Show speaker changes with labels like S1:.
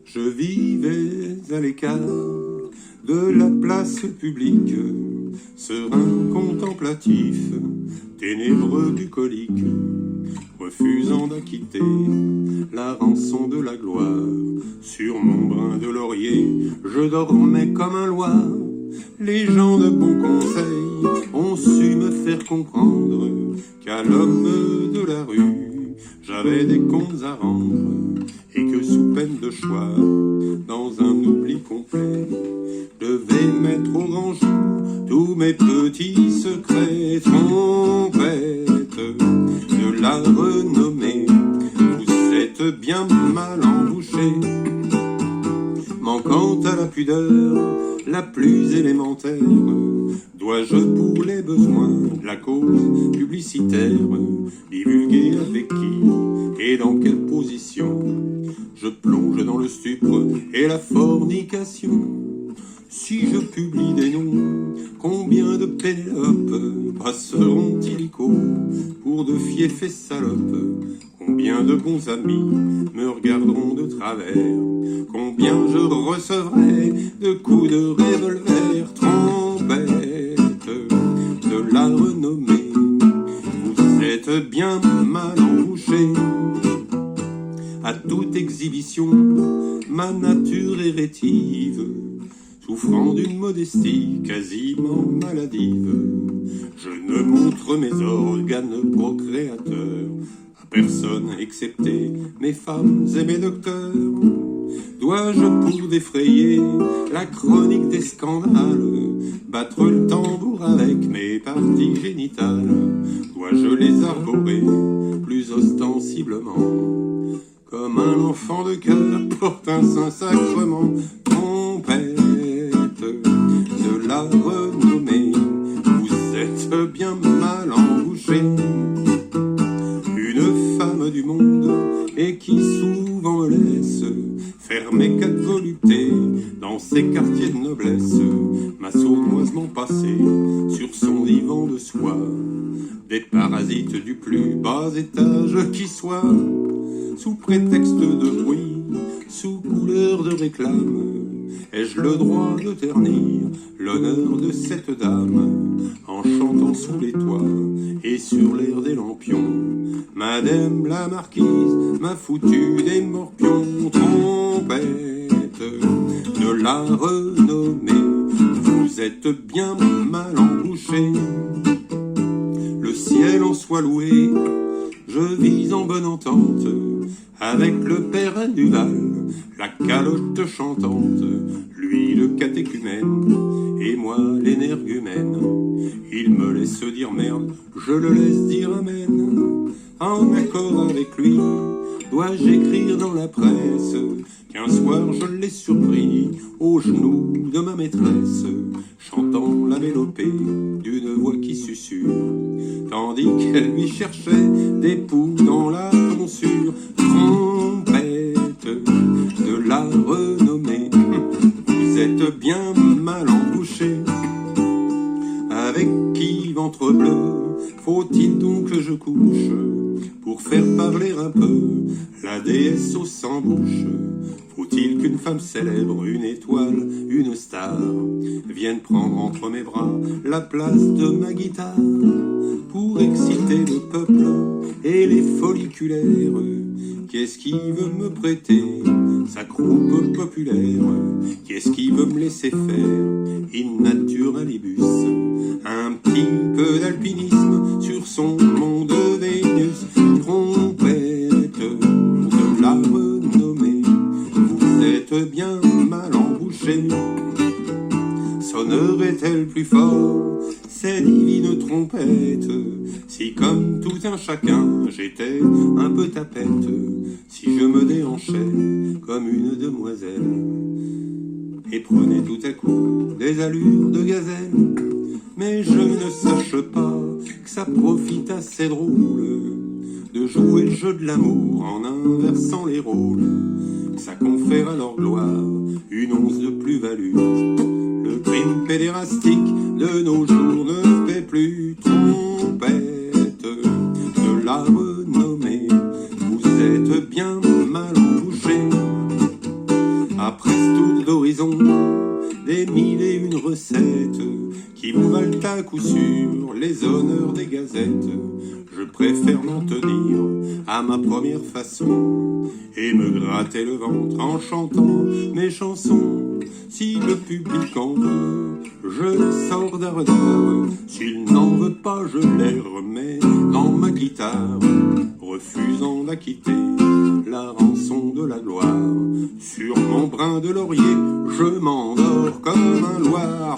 S1: Je vivais à l'écart de la place publique, serein contemplatif, ténébreux bucolique, refusant d'acquitter la rançon de la gloire. Sur mon brin de laurier, je dormais comme un loir. Les gens de bon conseil ont su me faire comprendre qu'à l'homme de la rue, j'avais des comptes à rendre, et que sous peine de choix, dans un oubli complet, je devais mettre au grand jour tous mes petits secrets. Trompette de la renommée, vous êtes bien mal embouchés, manquant à la pudeur la plus élémentaire. Dois-je pour les besoins de la cause publicitaire divulguer avec qui et dans quelle position je plonge dans le stupre et la fornication? Si je publie des noms, combien de Pénélope passeront illico pour de fiefs et salopes? Combien de bons amis me regarderont de travers? Combien je recevrai de coups de revolver? Trompette de la renommée, vous êtes bien mal embouchés. À toute exhibition, ma nature est rétive, souffrant d'une modestie quasiment maladive. Je ne montre mes organes procréateurs à personne excepté mes femmes et mes docteurs. Dois-je pour défrayer la chronique des scandales battre le tambour avec mes parties génitales? Dois-je les arborer plus ostensiblement comme un enfant de cœur porte un saint sacrement? Trompette de la renommée, vous êtes bien mal embouchés. Une femme du monde et qui souvent me laisse faire mes 4 voluptés dans ses quartiers de noblesse, m'a sournoisement passé sur son divan de soie des parasites du plus bas étage qui soit. Sous prétexte de bruit, sous couleur de réclame, ai-je le droit de ternir l'honneur de cette dame en chantant sous les toits et sur l'air des lampions? Madame la marquise m'a foutu des morpions. Trompette de la renommée, vous êtes bien mal embouchés. Le ciel en soit loué, je vis en bonne entente avec le père Duval, la calotte chantante, lui le catéchumène, et moi l'énergumène. Il me laisse dire merde, je le laisse dire amen. En accord avec lui, dois-je écrire dans la presse qu'un soir je l'ai surpris aux genoux de ma maîtresse, chantant la mélopée d'une voix qui susurre, tandis qu'elle lui cherchait des poux dans la tonsure. Trompette de la renommée, vous êtes bien mal embouchés. Avec qui, ventre bleu, faut-il donc que je couche pour faire parler un peu la déesse aux 100 bouches? Faut-il qu'une femme célèbre, une étoile, une star, vienne prendre entre mes bras la place de ma guitare pour exciter le peuple et les folliculaires? Qu'est-ce qui veut me prêter sa croupe populaire? Qu'est-ce qui veut me laisser faire in naturalibus un petit peu d'alpinisme sur son mont de Vénus? Trompette de la renommée, vous êtes bien mal embouchés. Sonnerait-elle plus fort ces divines trompettes si comme tout un chacun j'étais un peu tapette, si je me déhanchais comme une demoiselle et prenais tout à coup des allures de gazelle? Mais je ne sache pas que ça profite assez drôle de jouer le jeu de l'amour en inversant les rôles, que ça confère à leur gloire une once de plus-value. Le crime pédérastique de nos jours ne fait plus. Trompette de la renommée, vous êtes bien mal à coup sûr les honneurs des gazettes. Je préfère m'en tenir à ma première façon et me gratter le ventre en chantant mes chansons. Si le public en veut, je sors d'Ardard. S'il n'en veut pas, je les remets dans ma guitare, refusant d'acquitter la rançon de la gloire. Sur mon brin de laurier, je m'endors comme un loir.